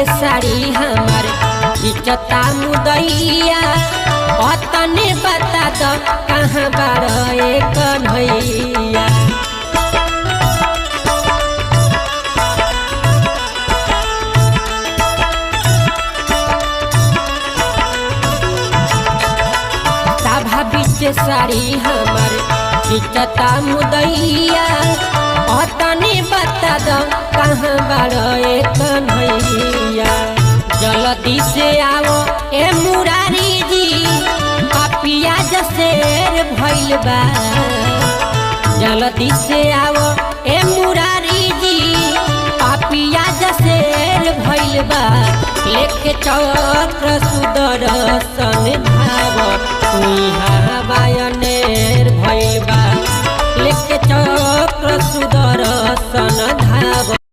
के साड़ी हमार इचता मुदैया तने बता दो कहाँ बारे कन्हैया। सभा बीच साड़ी हमार इचता मुदैया तने बता दो कहाँ बारे कन्हैया। जल्दी से आओ ए मुरारी जी पापिया जसेर भइल बा। जल्दी से आओ ए मुरारी जी पापिया जसेर भइल बा। लेके चक्र सुदर्शन धाव इहाँ बायनेर भइल बा। लेके चक्र